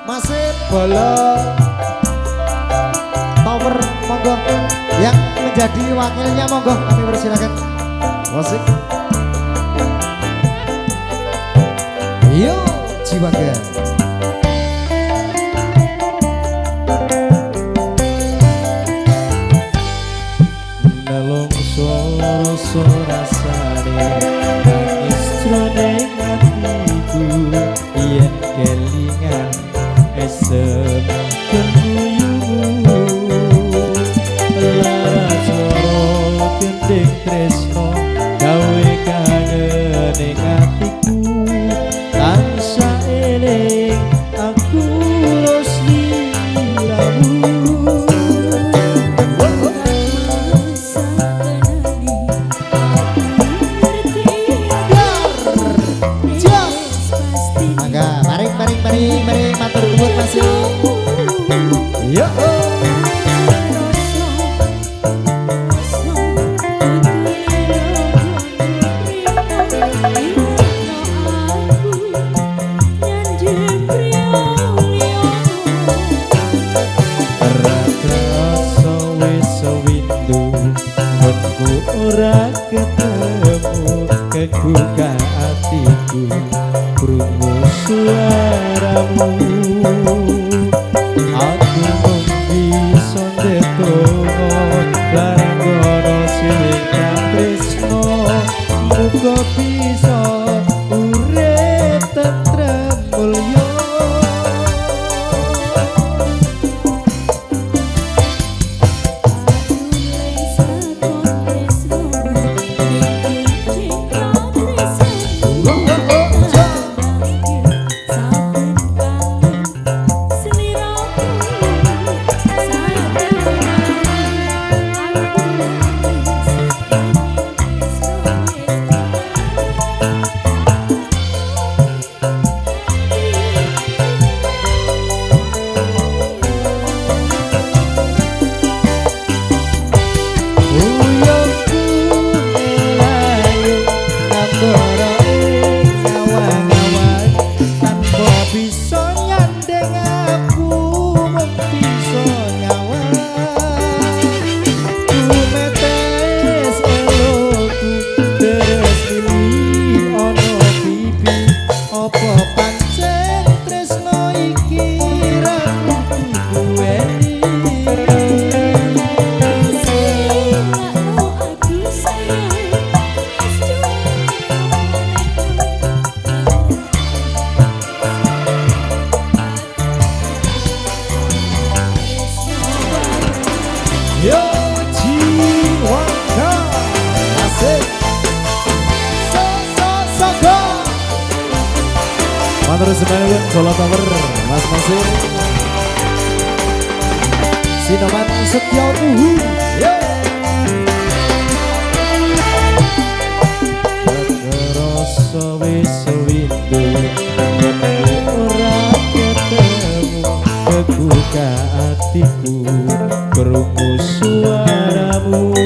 masih bolong Tower monggo yang menjadi wakilnya monggo kami persilakan musik yuk jiwa ke nelongso rasane nangis jroning atiku yen kelingan esem kenguyumu lara soro gendeng tresno gawe kangen ing atiku tansah eling aku sliramu Mari matur nuwun Mas yo. Ora ketemu kebuka hatiku krungu suaramu aku mung bisa ndedonga larang ngono sing tresno muga bisa urip tentrem mulya Matur semangat Solo Tower Mas Masir Sinoman Setyo Uhu Kerasa wis windu ora ketemu kebuka hatiku krungu suaramu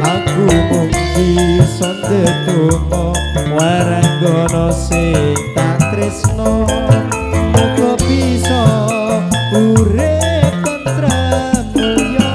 aku mung bisa ndedonga waranggono sing tak tresno muga bisa urip tentrem mulya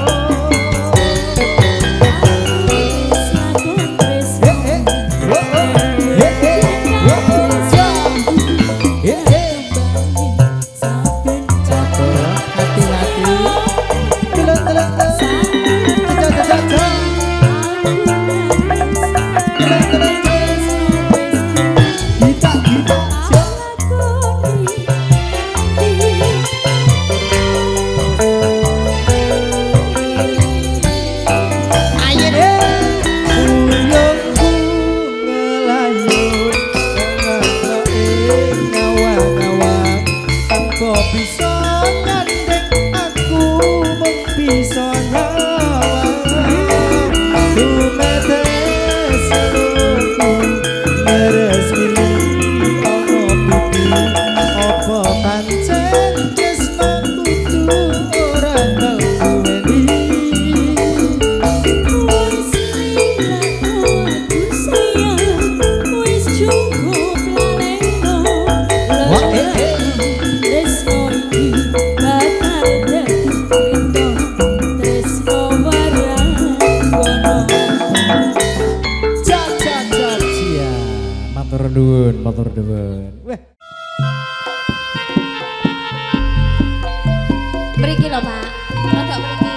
Mriki lho, Pak. Rodok mriki.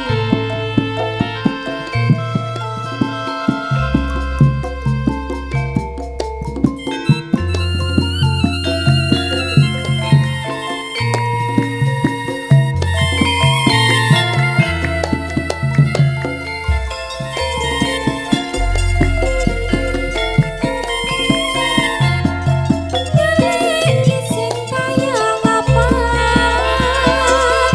Sing kaya ngapa nang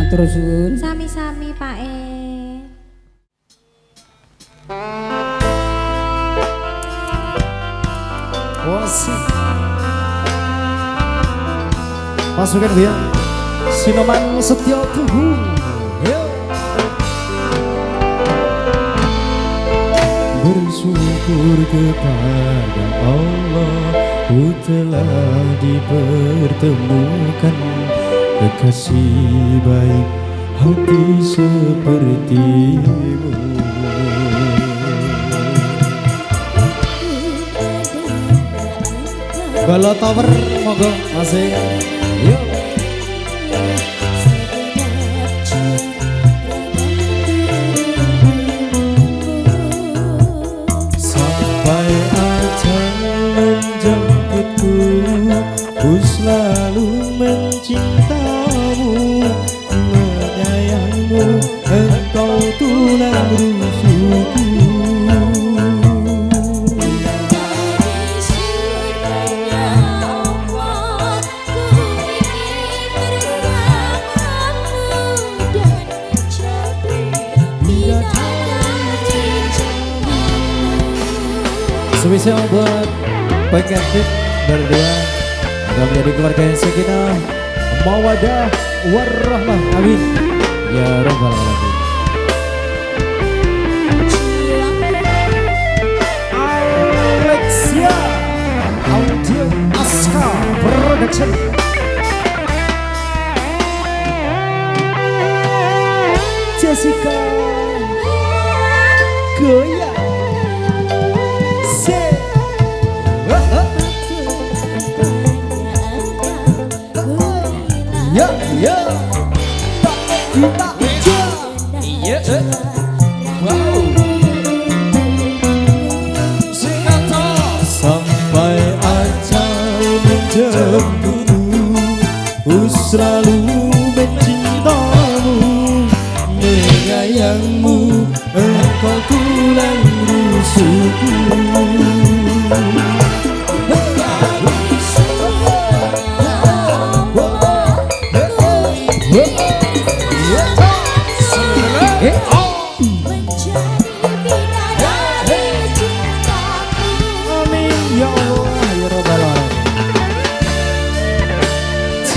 Matur suwun. Sami-sami Pak E. Wasik. Masukin Bu ya. Sinoman Setyo Tuhu. Yo. Bersyukur kepada Allah, ku telah dipertemukan kekasih baik hati sepertimu. Balo Tower monggo masih. Yo. Sampai ajal menjemputku, ku selalu mencintamu, menyayangmu, engkau tulang rusukku. Spesial buat pengantin berdua, semoga menjadi keluarga yang sakinah, mawaddah, warahmah, amin ya rabbal alamin. Alexia Audio Aska Production. Jessica Goya. Ya, ya, iya, wow. Sampai ajal menjemputku, ku selalu mencintamu, menyayangmu, engkau tulang rusukku.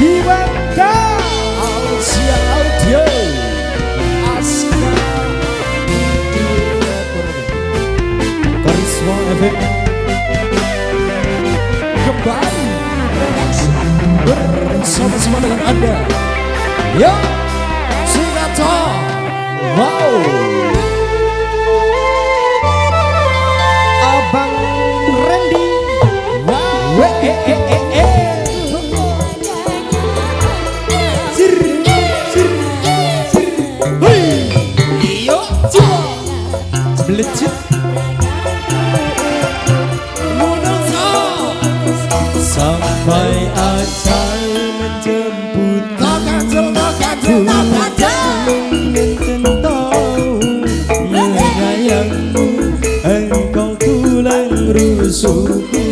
Jiwangga Alexia Audio Aska Karisma FM kembali bersama-sama dengan Anda. Yo, Singata, wow, Abang Randy, wow, Belecit sampai ajal menjemputku, menyayangmu, engkau tulang rusukku.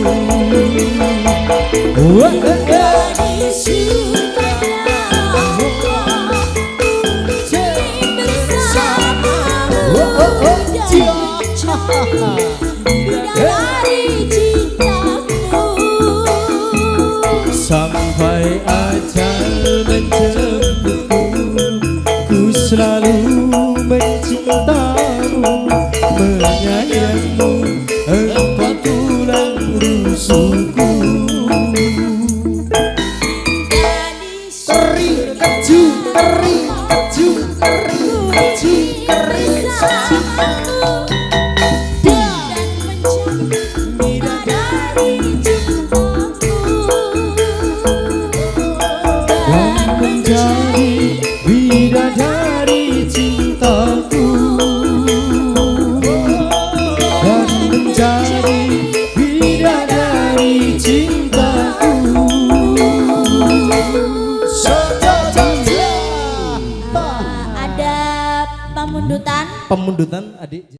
Sampai ajal menjemputku, ku selalu mencintamu, menyayangmu, engkau tulang rusukku. teri keju, teri keju, teri keju, teri keju. Menjadi bidadari cintaku, dan menjadi bidadari cintaku. Ada pemundutan Pemundutan adik.